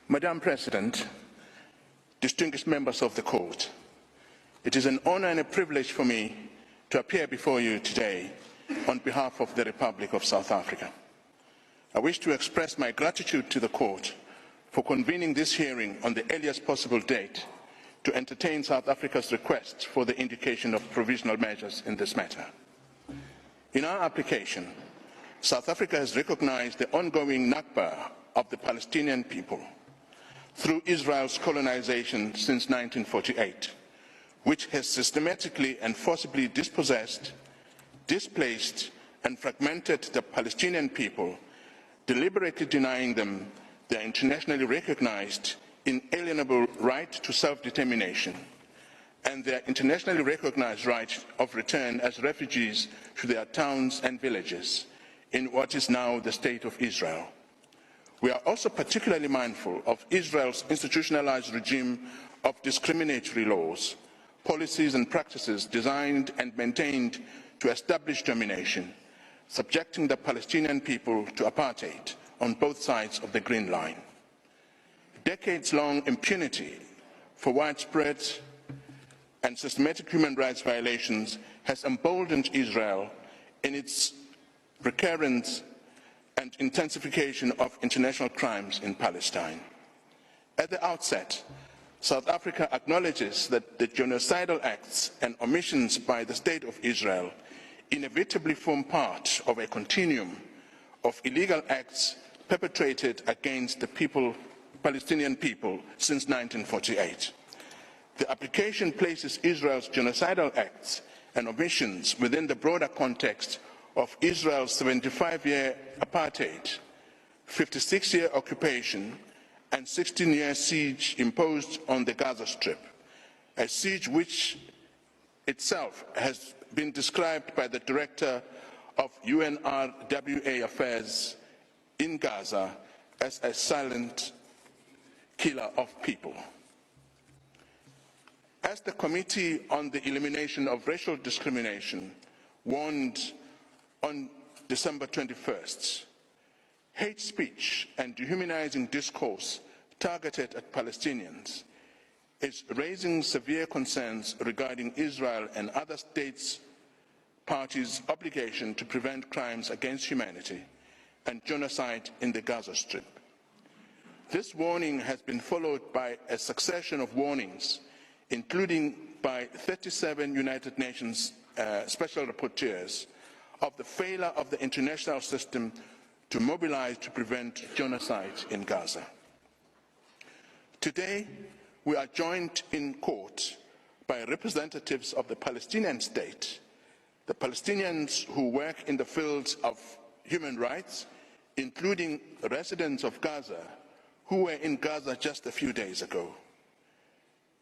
Madam President, distinguished members of the Court, it is an honor and a privilege for me to appear before you today on behalf of the Republic of South Africa. I wish to express my gratitude to the Court for convening this hearing on the earliest possible date to entertain South Africa's request for the indication of provisional measures in this matter. In our application, South Africa has recognized the ongoing Nakba of the Palestinian people through Israel's colonization since 1948, which has systematically and forcibly dispossessed, displaced, and fragmented the Palestinian people, deliberately denying them their internationally recognized inalienable right to self-determination and their internationally recognized right of return as refugees to their towns and villages in what is now the State of Israel. We are also particularly mindful of Israel's institutionalized regime of discriminatory laws, policies and practices designed and maintained to establish domination, subjecting the Palestinian people to apartheid on both sides of the Green Line. Decades-long impunity for widespread and systematic human rights violations has emboldened Israel in its recurrence and intensification of international crimes in Palestine. At the outset, South Africa acknowledges that the genocidal acts and omissions by the State of Israel inevitably form part of a continuum of illegal acts perpetrated against the Palestinian people since 1948. The application places Israel's genocidal acts and omissions within the broader context of Israel's 75-year apartheid, 56-year occupation, and 16-year siege imposed on the Gaza Strip, a siege which itself has been described by the Director of UNRWA Affairs in Gaza as a silent killer of people. As the Committee on the Elimination of Racial Discrimination warned on December 21st, hate speech and dehumanizing discourse targeted at Palestinians is raising severe concerns regarding Israel and other states' parties' obligation to prevent crimes against humanity and genocide in the Gaza Strip. This warning has been followed by a succession of warnings, including by 37 United Nations special rapporteurs, of the failure of the international system to mobilize to prevent genocide in Gaza. Today, we are joined in court by representatives of the Palestinian state, the Palestinians who work in the fields of human rights, including residents of Gaza who were in Gaza just a few days ago.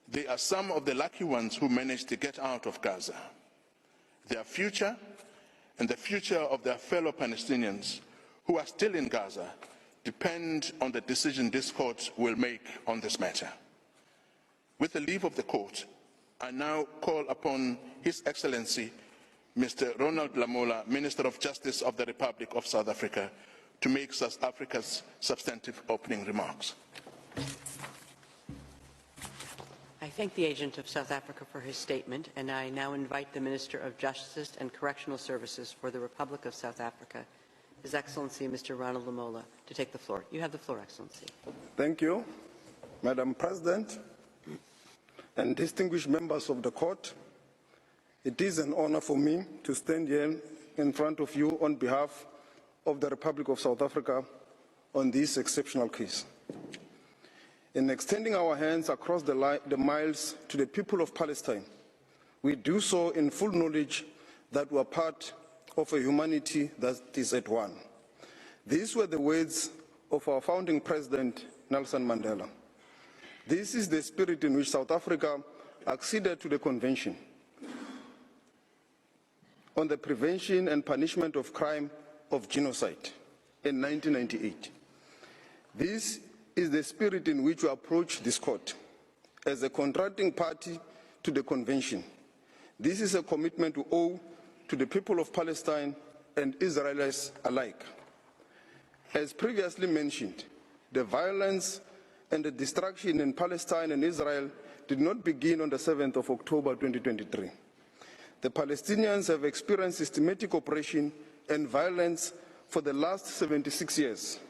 They are some of the lucky ones who managed to get out of Gaza. Their future and the future of their fellow Palestinians who are still in Gaza depend on the decision this court will make on this matter. With the leave of the court, I now call upon His Excellency Mr. Ronald Lamola, Minister of Justice of the Republic of South Africa, to make South Africa's substantive opening remarks. I thank the agent of South Africa for his statement, and I now invite the Minister of Justice and Correctional Services for the Republic of South Africa, His Excellency Mr. Ronald Lamola, to take the floor. You have the floor, Excellency. Thank you, Madam President, and distinguished members of the court. It is an honor for me to stand here in front of you on behalf of the Republic of South Africa on this exceptional case. In extending our hands across the miles to the people of Palestine, we do so in full knowledge that we are part of a humanity that is at one. These were the words of our founding president, Nelson Mandela. This is the spirit in which South Africa acceded to the Convention on the Prevention and Punishment of Crime of Genocide in 1998. This is the spirit in which we approach this court as a contracting party to the Convention. This is a commitment we owe to the people of Palestine and Israelis alike. As previously mentioned, the violence and the destruction in Palestine and Israel did not begin on the 7th of October 2023. The Palestinians have experienced systematic oppression and violence for the last 76 years.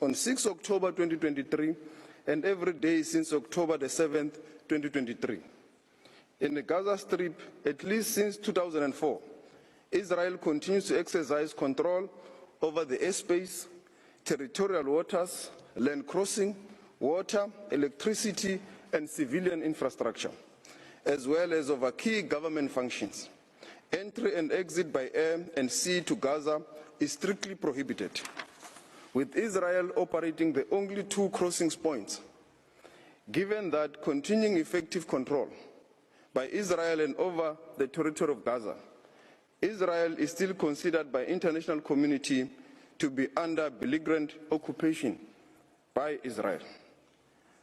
On 6 October 2023, and every day since October the 7th, 2023. In the Gaza Strip, at least since 2004, Israel continues to exercise control over the airspace, territorial waters, land crossing, water, electricity, and civilian infrastructure, as well as over key government functions. Entry and exit by air and sea to Gaza is strictly prohibited, with Israel operating the only two crossing points. Given that continuing effective control by Israel and over the territory of Gaza, Israel is still considered by the international community to be under belligerent occupation by Israel.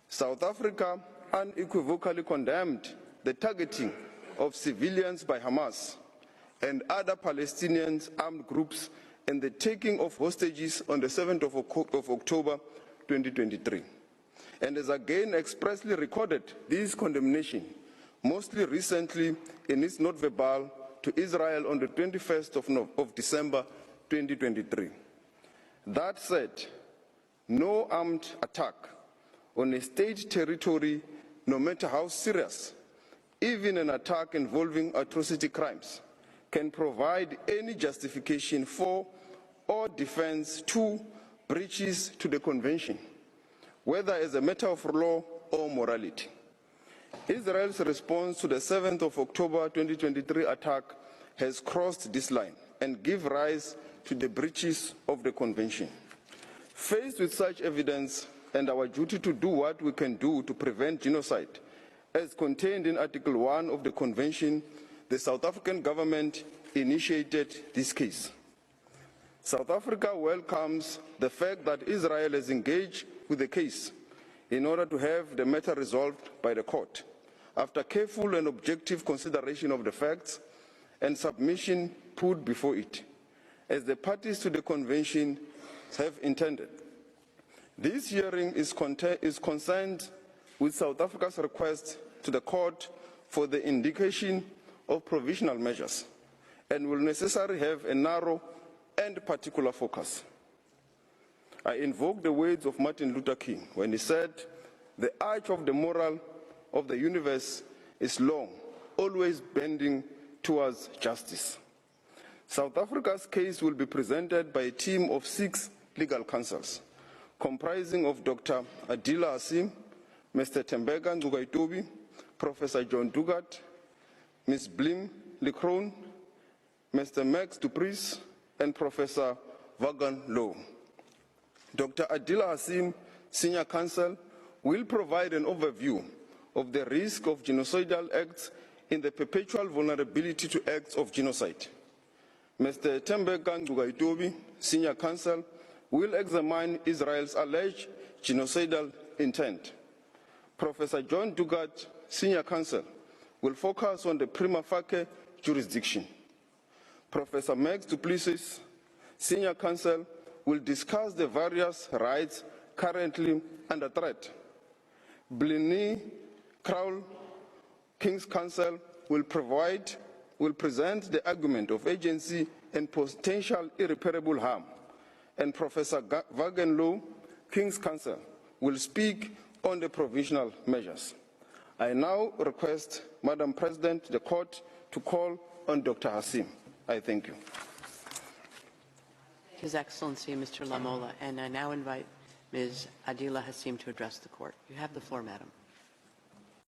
South Africa unequivocally condemned the targeting of civilians by Hamas and other Palestinian armed groups and the taking of hostages on the 7th of October 2023, and has again expressly recorded this condemnation, mostly recently in its note verbal to Israel on the 21st of December 2023. That said, no armed attack on a state territory, no matter how serious, even an attack involving atrocity crimes, can provide any justification for or defense to breaches to the Convention, whether as a matter of law or morality. Israel's response to the 7th of October 2023 attack has crossed this line and give rise to the breaches of the Convention. Faced with such evidence and our duty to do what we can do to prevent genocide, as contained in Article 1 of the Convention, the South African government initiated this case. South Africa welcomes the fact that Israel has engaged with the case in order to have the matter resolved by the court, after careful and objective consideration of the facts and submission put before it, as the parties to the Convention have intended. This hearing is concerned with South Africa's request to the court for the indication of provisional measures and will necessarily have a narrow and particular focus. I invoke the words of Martin Luther King when he said, "The arch of the moral of the universe is long, always bending towards justice." South Africa's case will be presented by a team of 6 legal counsels, comprising of Dr. Adila Hasim, Mr. Tembeka Ngcukaitobi, Professor John Dugat, Ms. Blim Licron, Mr. Max Dupris, and Professor Vagan Low. Dr. Adila Hasim, Senior Counsel, will provide an overview of the risk of genocidal acts in the perpetual vulnerability to acts of genocide. Mr. Tembeka Ngcukaitobi, Senior Counsel, will examine Israel's alleged genocidal intent. Professor John Dugat, Senior Counsel, will focus on the prima facie jurisdiction. Professor Max Duplessis, Senior Counsel, will discuss the various rights currently under threat. Blinny Crowell, King's Counsel, will present the argument of agency and potential irreparable harm. And Professor Wagenlow, King's Counsel, will speak on the provisional measures. I now request, Madam President, the court to call on Dr. Hasim. I thank you. His Excellency, Mr. Lamola, and I now invite Ms. Adila Hasim to address the court. You have the floor, Madam.